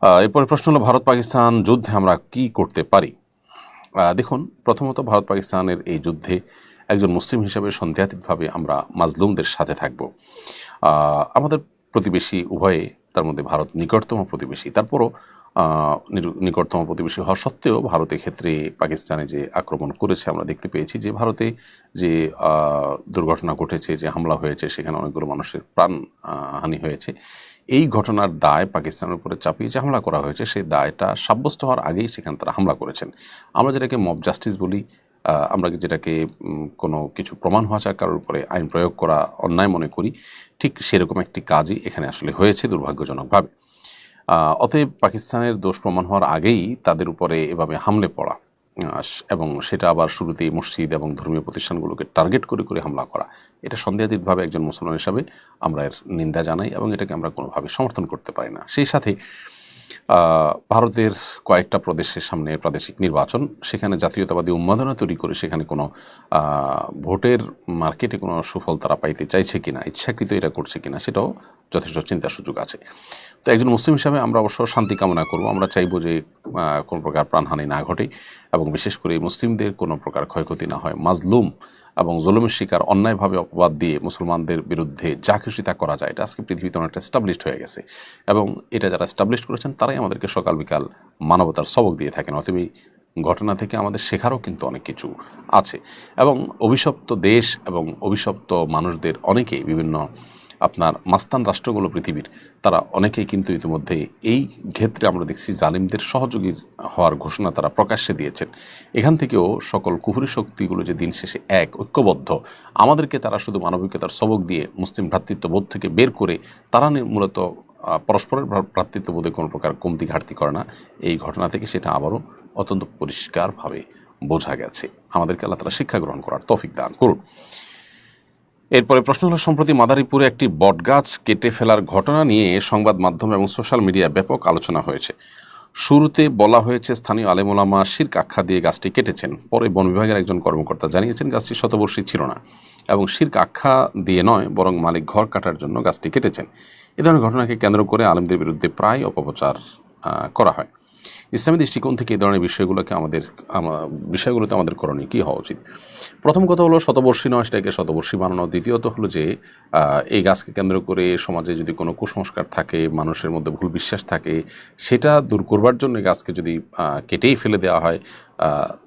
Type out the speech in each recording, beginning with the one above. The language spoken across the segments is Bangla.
এরপরে প্রশ্ন হলো ভারত পাকিস্তান যুদ্ধে আমরা কি করতে পারি। দেখুন, প্রথমত ভারত পাকিস্তানের এই যুদ্ধে একজন মুসলিম হিসাবে সন্দেহাতীতভাবে আমরা মাজলুমদের সাথে থাকব। আমাদের প্রতিবেশী উভয়ে, তার মধ্যে ভারত নিকটতম প্রতিবেশী, তারপরও নিকটতম প্রতিবেশী হওয়া সত্ত্বেও ভারতের ক্ষেত্রে পাকিস্তানে যে আক্রমণ করেছে আমরা দেখতে পেয়েছি যে ভারতে যে দুর্ঘটনা ঘটেছে, যে হামলা হয়েছে, সেখানে অনেকগুলো মানুষের প্রাণ হানি হয়েছে। এই ঘটনার দায় পাকিস্তানের উপরে চাপিয়ে যে হামলা করা হয়েছে, সেই দায়টা সাব্যস্ত হওয়ার আগেই সেখানে তারা হামলা করেছেন। আমরা যেটাকে মব জাস্টিস বলি, আমরা যেটাকে কোনো কিছু প্রমাণ হওয়া চায় কারোর উপরে আইন প্রয়োগ করা অন্যায় মনে করি, ঠিক সেরকম একটি কাজই এখানে আসলে হয়েছে দুর্ভাগ্যজনকভাবে। অতএব পাকিস্তানের দোষ প্রমাণ হওয়ার আগেই তাদের উপরে এভাবে হামলে পড়া এবং সেটা আবার শুরুতেই মসজিদ এবং ধর্মীয় প্রতিষ্ঠানগুলোকে টার্গেট করে করে হামলা করা, এটা সন্দেহাতীতভাবে একজন মুসলমান হিসাবে আমরা এর নিন্দা জানাই এবং এটাকে আমরা কোনোভাবে সমর্থন করতে পারি না। সেই সাথে ভারতের কয়েকটা প্রদেশের সামনে প্রাদেশিক নির্বাচন, সেখানে জাতীয়তাবাদী উন্মাদনা তৈরি করে সেখানে কোনো ভোটের মার্কেটে কোনো সুফল তারা পাইতে চাইছে কিনা, ইচ্ছাকৃত এটা করছে কিনা, সেটাও যথেষ্ট চিন্তার সুযোগ আছে। তো একজন মুসলিম হিসাবে আমরা অবশ্য শান্তি কামনা করব। আমরা চাইব যে কোনো প্রকার প্রাণহানি না ঘটে এবং বিশেষ করে মুসলিমদের কোনো প্রকার ক্ষয়ক্ষতি না হয়। মাজলুম এবং জুলুমের শিকার অন্যায়ভাবে অপবাদ দিয়ে মুসলমানদের বিরুদ্ধে যা খুশি তা করা যায়, এটা আজকে পৃথিবীতে অনেকটা এস্টাবলিশড হয়ে গেছে এবং এটা যারা এস্টাবলিশ করেছেন তারাই আমাদেরকে সকাল বিকাল মানবতার সবক দিয়ে থাকেন। অতএব ঘটনা থেকে আমাদের শেখারও কিন্তু অনেক কিছু আছে এবং অভিশপ্ত দেশ এবং অভিশপ্ত মানুষদের অনেকেই বিভিন্ন আপনার মাস্তান রাষ্ট্রগুলো পৃথিবীর, তারা অনেকেই কিন্তু ইতিমধ্যে এই ক্ষেত্রে আমরা দেখছি জালিমদের সহযোগী হওয়ার ঘোষণা তারা প্রকাশ্যে দিয়েছেন। এখান থেকেও সকল কুফরি শক্তিগুলো যে দিন শেষে এক ঐক্যবদ্ধ, আমাদেরকে তারা শুধু মানবিকতার সবক দিয়ে মুসলিম ভ্রাতৃত্ববোধ থেকে বের করে তারা মূলত পরস্পরের ভ্রাতৃত্ববোধে কোনো প্রকার কমতি ঘাটতি করে না। এই ঘটনা থেকে সেটা আবারও অত্যন্ত পরিষ্কারভাবে বোঝা গেছে। আমাদেরকে আল্লাহ তাআলা শিক্ষা গ্রহণ করার তৌফিক দান করুন। এরপরে প্রশ্ন হলো, সম্প্রতি মাদারীপুরে একটি বটগাছ কেটে ফেলার ঘটনা নিয়ে সংবাদ মাধ্যম এবং সোশ্যাল মিডিয়ায় ব্যাপক আলোচনা হয়েছে। শুরুতে বলা হয়েছে স্থানীয় আলেম ওলামা শিরক আখ্যা দিয়ে গাছটি কেটেছেন। পরে বন বিভাগের একজন কর্মকর্তা জানিয়েছেন গাছটি শতবর্ষী ছিল না এবং শিরক আখ্যা দিয়ে নয়, বরং মালিক ঘর কাটার জন্য গাছটি কেটেছেন। এ ধরনের ঘটনাকে কেন্দ্র করে আলেমদের বিরুদ্ধে প্রায় অপপ্রচার করা হয়। ইসলামী দৃষ্টিকোণ থেকে এই ধরনের বিষয়গুলোতে আমাদের করণীয় কী হওয়া উচিত? প্রথম কথা হলো, শতবর্ষী নয় সেটাকে শতবর্ষী বানানো। দ্বিতীয়ত হলো যে এই গাছকে কেন্দ্র করে সমাজে যদি কোনো কুসংস্কার থাকে, মানুষের মধ্যে ভুল বিশ্বাস থাকে, সেটা দূর করবার জন্য গাছকে যদি কেটেই ফেলে দেওয়া হয়,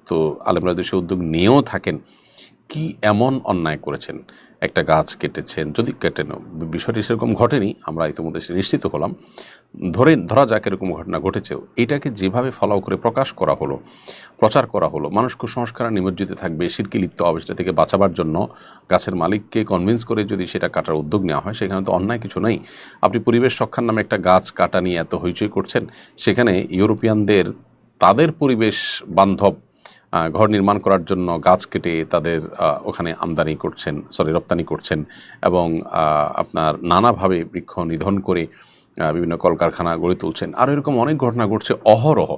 তো আলেমরা দেশে উদ্যোগ নিয়েও থাকেন, কি এমন অন্যায় করেছেন, একটা গাছ কেটেছেন, যদি কেটেন বিষয়টি সেরকম ঘটেনি, আমরা ইতিমধ্যে নিশ্চিত হলাম, ধরা যাক এরকম ঘটনা ঘটেছেও, এটাকে যেভাবে ফলো করে প্রকাশ করা হলো, প্রচার করা হলো, মানুষ কুসংস্কারে নিমজ্জিত থাকবে, শিরকে লিপ্ত অবস্থা থেকে বাঁচাবার জন্য গাছের মালিককে কনভিন্স করে যদি সেটা কাটার উদ্যোগ নেওয়া হয়, সেখানে তো অন্যায় কিছু নেই। আপনি পরিবেশ রক্ষার নামে একটা গাছ কাটা নিয়ে এত হইচই করছেন, সেখানে ইউরোপিয়ানদের তাদের পরিবেশ বান্ধব ঘর নির্মাণ করার জন্য গাছ কেটে তাদের ওখানে রপ্তানি করছেন এবং আপনার নানাভাবে বৃক্ষ নিধন করে বিভিন্ন কলকারখানা গড়ে তুলছেন। আর এরকম অনেক ঘটনা ঘটছে অহরহ,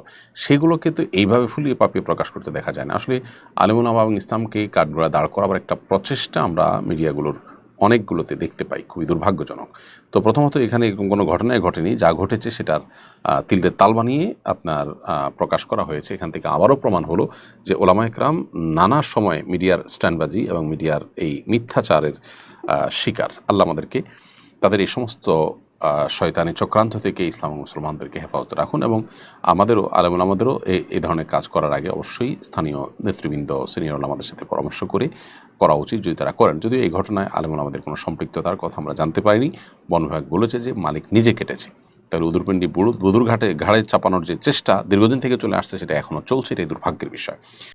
সেগুলোকে তো এইভাবে ফুলিয়ে পাপিয়ে প্রকাশ করতে দেখা যায় না। আসলে আলেম ওলামা এবং ইসলামকে কাঠগড়ায় দাঁড় করাবার একটা প্রচেষ্টা আমরা মিডিয়াগুলোর অনেকগুলোতে দেখতে পাই, খুবই দুর্ভাগ্যজনক। তো প্রথমত এখানে এরকম কোনো ঘটনাই ঘটেনি, যা ঘটেছে সেটার তিলদের তাল বানিয়ে আপনার প্রকাশ করা হয়েছে। এখান থেকে আবারও প্রমাণ হলো যে ওলামায়ে কেরাম নানা সময় মিডিয়ার স্ট্যান্ডবাজি এবং মিডিয়ার এই মিথ্যাচারের শিকার। আল্লাহ আমাদেরকে তাদের এই সমস্ত শয়তানি চক্রান্ত থেকে ইসলাম ও মুসলমানদেরকে হেফাজত রাখুন এবং আমাদেরও এই ধরনের কাজ করার আগে অবশ্যই স্থানীয় নেতৃবৃন্দ, সিনিয়র ওলামাদের সাথে পরামর্শ করে করা উচিত, যদি তারা করেন। যদিও এই ঘটনায় আমাদের কোনো সম্পৃক্ততার কথা আমরা জানতে পারিনি। বন বিভাগ বলেছে যে মালিক নিজে কেটেছে। তাহলে উদুরপিণ্ডি বদুর ঘাড়ে চাপানোর যে চেষ্টা দীর্ঘদিন থেকে চলে আসছে, সেটা এখনও চলছে। এটাই দুর্ভাগ্যের বিষয়।